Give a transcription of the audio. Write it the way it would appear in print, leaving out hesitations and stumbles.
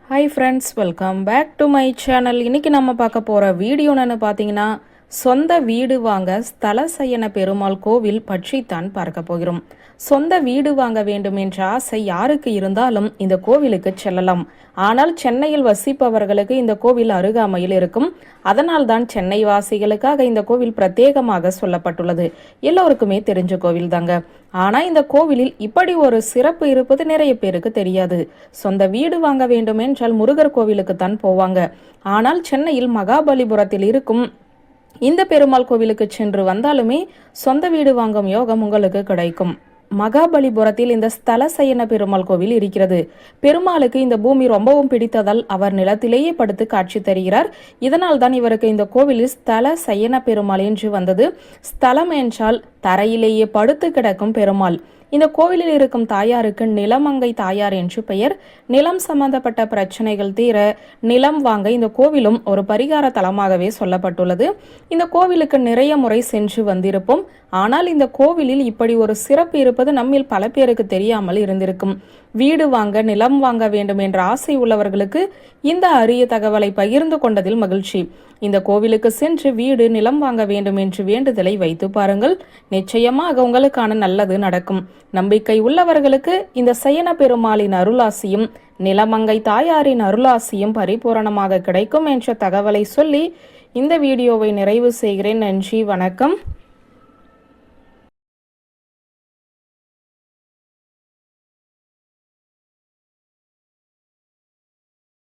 Hi friends, welcome back to my channel. இன்றைக்கி நம்ம பார்க்க போகிற வீடியோ என்னென்னு பார்த்தீங்கன்னா, சொந்த வீடு வாங்க ஸ்தல சயன பெருமாள் கோவில் பற்றித்தான் பார்க்க போகிறோம். சொந்த வீடு வாங்க வேண்டும் என்ற ஆசை யாருக்கு இருந்தாலும் இந்த கோவிலுக்கு செல்லலாம். ஆனால் சென்னையில் வசிப்பவர்களுக்கு இந்த கோவில் அருகாமையில் இருக்கும். அதனால் தான் சென்னை வாசிகளுக்காக இந்த கோவில் பிரத்யேகமாக சொல்லப்பட்டுள்ளது. எல்லோருக்குமே தெரிஞ்ச கோவில் தாங்க. ஆனா இந்த கோவிலில் இப்படி ஒரு சிறப்பு இருப்பது நிறைய பேருக்கு தெரியாது. சொந்த வீடு வாங்க வேண்டும் என்றால் முருகர் கோவிலுக்கு தான் போவாங்க. ஆனால் சென்னையில் மகாபலிபுரத்தில் இருக்கும் இந்த பெருமாள் கோவிலுக்கு சென்று வந்தாலுமே சொந்த வீடு வாங்கும் யோகம் உங்களுக்கு கிடைக்கும். மகாபலிபுரத்தில் இந்த ஸ்தல சயன பெருமாள் கோவில் இருக்கிறது. பெருமாளுக்கு இந்த பூமி ரொம்பவும் பிடித்ததால் அவர் நிலத்திலேயே படுத்து காட்சி தருகிறார். இதனால் தான் இவருக்கு இந்த கோவிலில் ஸ்தல சயன பெருமாள் என்று வந்தது. ஸ்தலம் என்றால் தரையிலேயே படுத்து கிடக்கும் பெருமாள். இந்த கோவிலில் இருக்கும் தாயாருக்கு நிலமங்கை தாயார் என்று பெயர். நிலம் சம்பந்தப்பட்ட பிரச்சனைகள் தீர நிலம் வாங்க இந்த கோவிலும் ஒரு பரிகார தலமாகவே சொல்லப்பட்டுள்ளது. இந்த கோவிலுக்கு நிறைய முறை சென்று வந்திருப்போம். ஆனால் இந்த கோவிலில் இப்படி ஒரு சிறப்பு இருப்பது நம்மில் பல பேருக்கு தெரியாமல் இருந்திருக்கும். வீடு வாங்க நிலம் வாங்க வேண்டும் என்ற ஆசை உள்ளவர்களுக்கு இந்த அரிய தகவலை பகிர்ந்து கொண்டதில் மகிழ்ச்சி. இந்த கோவிலுக்கு சென்று வீடு நிலம் வாங்க வேண்டும் என்று வேண்டுதலை வைத்து பாருங்கள். நிச்சயமாக உங்களுக்கான நல்லது நடக்கும். நம்பிக்கை உள்ளவர்களுக்கு இந்த சயன பெருமாளின் அருளாசியும் நிலமங்கை தாயாரின் அருளாசியும் பரிபூரணமாக கிடைக்கும் என்ற தகவலை சொல்லி இந்த வீடியோவை நிறைவு செய்கிறேன். நன்றி, வணக்கம்.